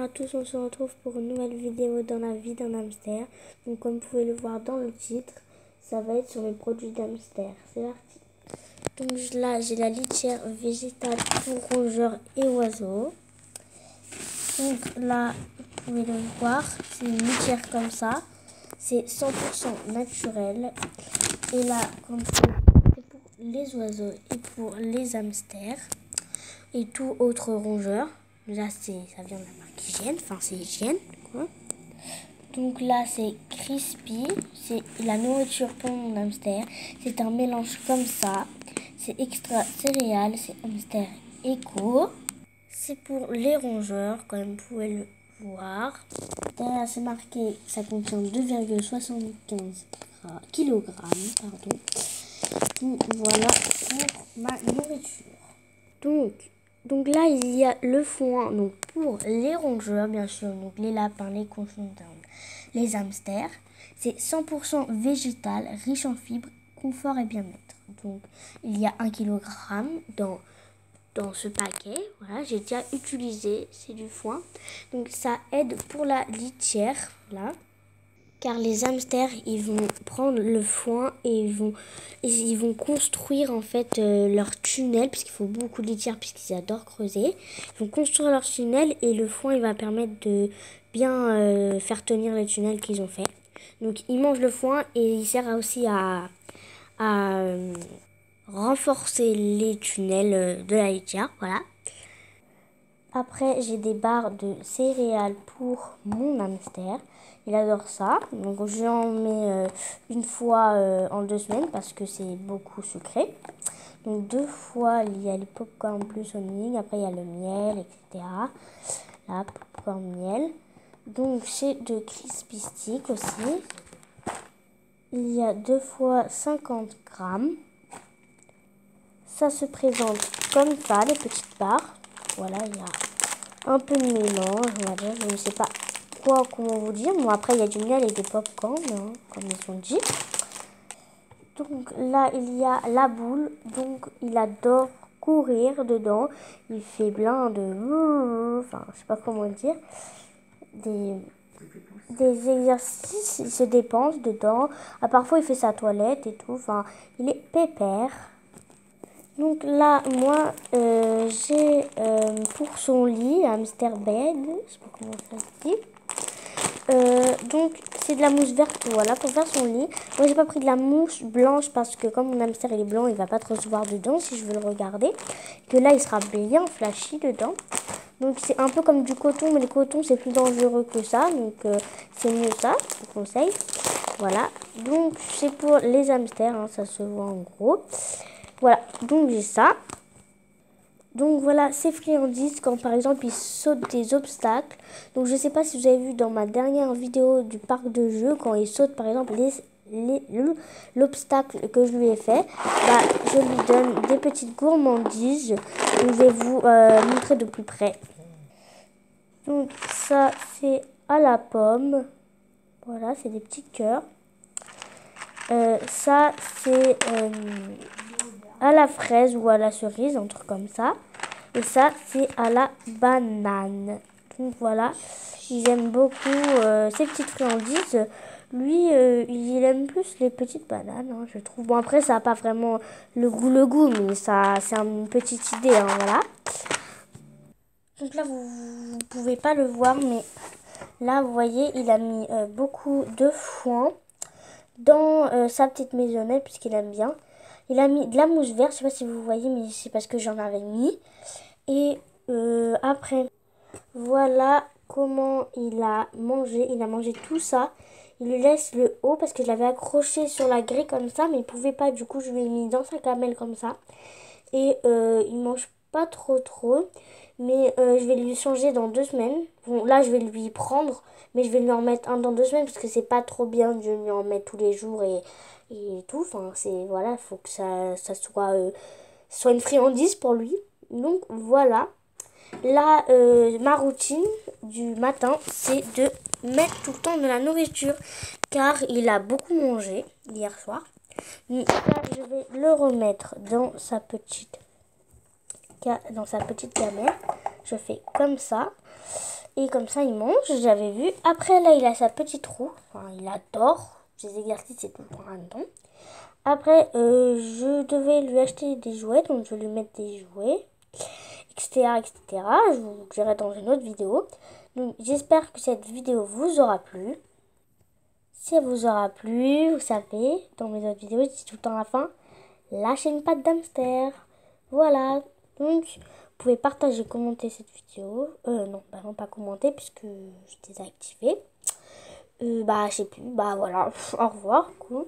à tous, on se retrouve pour une nouvelle vidéo dans la vie d'un hamster. Donc comme vous pouvez le voir dans le titre, ça va être sur les produits d'hamster. C'est parti. Donc là j'ai la litière végétale pour rongeurs et oiseaux. Donc là vous pouvez le voir, c'est une litière comme ça. C'est 100% naturel. Et là comme c'est pour les oiseaux et pour les hamsters et tout autre rongeur. Là, ça vient de la marque Hygiène, enfin c'est Hygiène, quoi. Donc là, c'est Crispy, c'est la nourriture pour mon hamster. C'est un mélange comme ça. C'est extra céréales, c'est hamster éco. C'est pour les rongeurs, comme vous pouvez le voir. Derrière, c'est marqué, ça contient 2,75 kg. Pardon. Donc voilà pour ma nourriture. Donc là, il y a le foin donc pour les rongeurs, bien sûr, donc les lapins, les cochons d'Inde, les hamsters. C'est 100% végétal, riche en fibres, confort et bien-être. Donc, il y a 1 kg dans ce paquet. Voilà, j'ai déjà utilisé, c'est du foin. Donc, ça aide pour la litière, là. Car les hamsters, ils vont prendre le foin et ils vont construire en fait leur tunnel, puisqu'il faut beaucoup de litière, puisqu'ils adorent creuser. Ils vont construire leur tunnel et le foin, il va permettre de bien faire tenir les tunnels qu'ils ont fait. Donc, ils mangent le foin et il sert aussi à renforcer les tunnels de la litière. Voilà. Après, j'ai des barres de céréales pour mon hamster. Il adore ça. Donc, j'en mets une fois en 2 semaines parce que c'est beaucoup sucré. Donc, 2 fois, il y a le popcorn plus honey. Après, il y a le miel, etc. Là, popcorn miel. Donc, j'ai de crispy stick aussi. Il y a 2 fois 50 grammes. Ça se présente comme ça, les petites barres. Voilà, il y a un peu de mélange, on va dire. Je ne sais pas comment vous dire. Bon, après, il y a du miel et des pop-corn, hein, comme ils ont dit. Donc là, il y a la boule. Donc, il adore courir dedans. Il fait plein de... Enfin, je sais pas comment dire. Des exercices, il se dépense dedans. Parfois, il fait sa toilette et tout. Enfin, il est pépère. Donc là, moi, j'ai pour son lit, hamster bed, je sais pas comment ça se dit. Donc, c'est de la mousse verte, voilà, pour faire son lit. Moi, j'ai pas pris de la mousse blanche parce que comme mon hamster il est blanc, il va pas trop se voir dedans si je veux le regarder. Que là, il sera bien flashy dedans. Donc, c'est un peu comme du coton, mais le coton, c'est plus dangereux que ça. Donc, c'est mieux ça, je vous conseille. Voilà, donc c'est pour les hamsters, hein, ça se voit en gros. Voilà, donc j'ai ça. Donc voilà, ces friandises, quand par exemple ils sautent des obstacles. Donc je ne sais pas si vous avez vu dans ma dernière vidéo du parc de jeux, quand ils sautent par exemple l'obstacle que je lui ai fait, bah, je lui donne des petites gourmandises. Donc, je vais vous montrer de plus près. Donc ça c'est à la pomme. Voilà, c'est des petits cœurs. Ça c'est... à la fraise ou à la cerise, un truc comme ça. Et ça, c'est à la banane. Donc voilà, ils aiment beaucoup ces petites friandises. Lui, il aime plus les petites bananes, hein, je trouve. Bon, après, ça n'a pas vraiment le goût, mais ça, c'est une petite idée, hein, voilà. Donc là, vous ne pouvez pas le voir, mais là, vous voyez, il a mis beaucoup de foin dans sa petite maisonnette, puisqu'il aime bien. Il a mis de la mousse verte, je sais pas si vous voyez, mais c'est parce que j'en avais mis. Et après, voilà comment il a mangé. Il a mangé tout ça. Il lui laisse le haut parce que je l'avais accroché sur la grille comme ça, mais il pouvait pas. Du coup, je lui ai mis dans sa gamelle comme ça. Et il mange pas trop. Mais je vais lui changer dans 2 semaines. Bon, là, je vais lui prendre, mais je vais lui en mettre un dans 2 semaines parce que c'est pas trop bien de lui en mettre tous les jours et tout. Enfin, c'est voilà, faut que ça soit une friandise pour lui. Donc voilà. Là, ma routine du matin, c'est de mettre tout le temps de la nourriture car il a beaucoup mangé hier soir. Donc là, je vais le remettre dans sa petite gamelle. Je fais comme ça. Et comme ça, il mange, j'avais vu. Après, là, il a sa petite roue. Enfin, il adore. Les exercices, c'est tout le temps là-dedans. Après, je devais lui acheter des jouets. Donc, je vais lui mettre des jouets, etc., etc. Je vous dirai dans une autre vidéo. Donc, j'espère que cette vidéo vous aura plu. Si elle vous aura plu, vous savez, dans mes autres vidéos, je dis tout le temps à la fin, lâchez une patte d'hamster. Voilà. Donc, vous pouvez partager, commenter cette vidéo. Non, bah non, pas commenter puisque je désactivé. Je sais plus. Bah voilà. Au revoir. Cool.